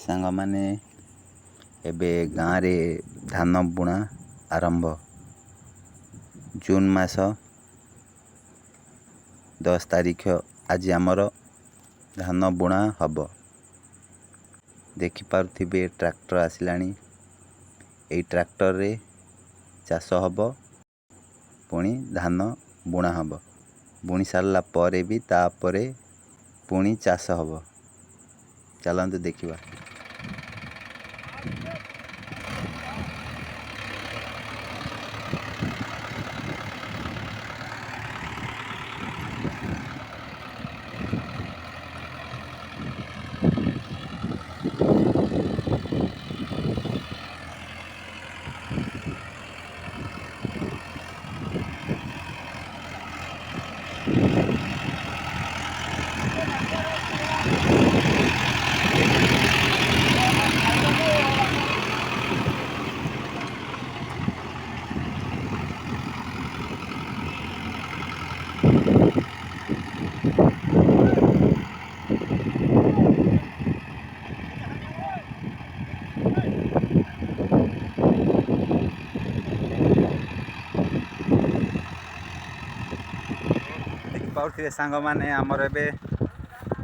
सांग माने एबे गाँव रे धान बुणा आरंभ। जून मास 10 तारीख आज आमर धान बुणा हब। देखिपारे ट्रैक्टर आसिलानी। यही ट्रैक्टर रे चाष हब पुणी धान बुणा हब। बुणी सारला परे भी तापरे पुणी चाष हब। चलते देखिबा। देखिए सांग माने आमर ए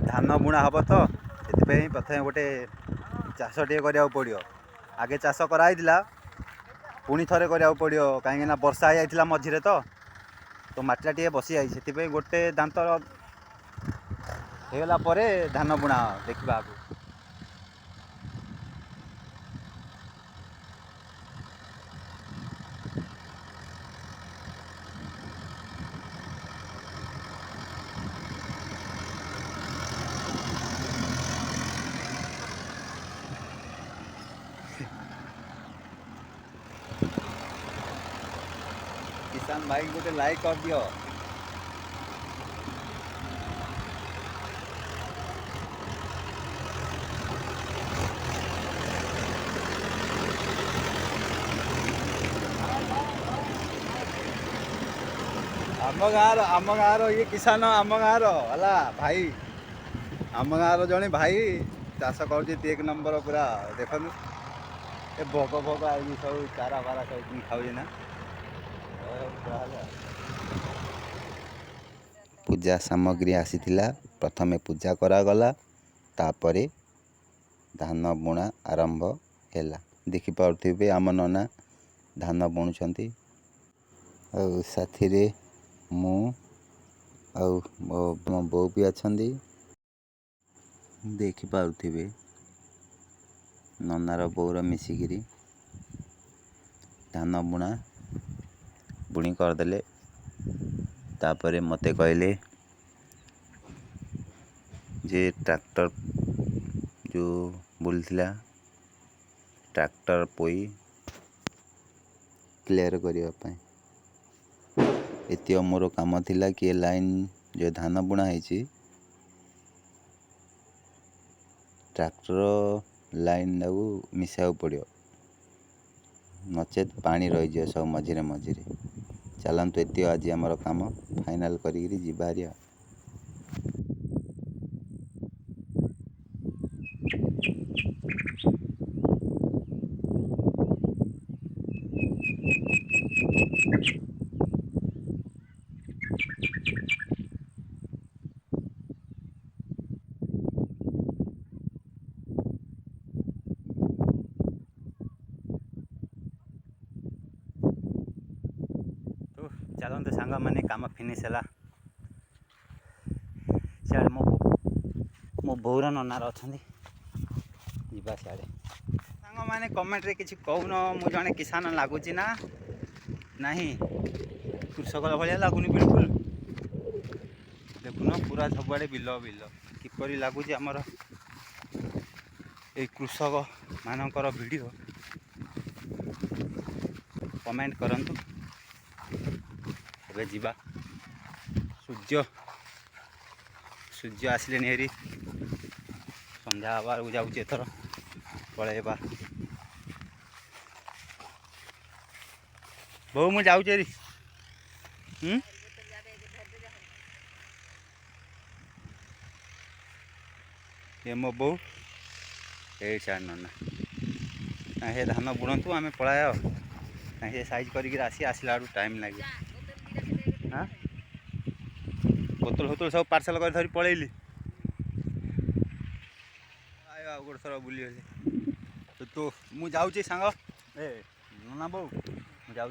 धान बुणा हम तो से प्रथम गोटे चाष टे करा पड़ो। आगे चाष कराइला पुणी थे करा पड़ो कहीं वर्षा हो जाता मझे तो माटीटा टे बसी जाए से गोटे दांत होगला धान बुणा देखा। किसान भाई गोटे लाइक कर दियो। आम गाँव ये किसान आम गाँव है भाई। आम गाँव जड़े भाई चाष कर एक नंबर पूरा देख भोग भोग आई सब चारा फारा सब खाऊ ना। पूजा सामग्री आसीथिला प्रथमे पूजा करागला तापरे धान बुणा आरंभ हैला। देखि पारुथिबे आम नना धान बुणुछंती और साथी रे मु और मो बो भी अछंदी। देखि पारुथिबे ननार बोर मिसिकिरी धान बुणा बुणी करदेले। तापरे मते कहले जे ट्रैक्टर जो बुलथिला ट्रैक्टर पोई क्लियर करिया पाए एति मोर काम थिला कि लाइन जो धान बुणा है ट्रैक्टर लाइन मिसाऊ पड़ो नचेत पानी रही सब मझे मझे। चलतु एति आज आमर काम फाइनाल करी जीवारी। चलते सांग मैंने काम फिनिश है। सियाड़े मो बोर ननार अच्छा जा सियाड़े सांग मैंने कमेंट रे किसी कहून मु जड़े किसान लगुच ना नहीं कृषक भाया लगुनि बिल्कुल। देखुन पूरा सबुआड़े बिल बिल किपरि लगुच आमर ये कृषक मानकर वीडियो कमेंट करंतु। एबे जीवा सूर्य सूर्य आसिले हेरी संध्या हबार जाऊँ एथर पलैबा। बहु मु जाऊँ हेरी ये मो बो ए छाड़ नना हे धान बुणतु आम पलाया हे साइज करके आसला टाइम लगे हाँ बोतल होतल सब पार्सल कर धरी पलैली आयो गोटे थर बुली तो मुझे सांग ए नना बो मुझे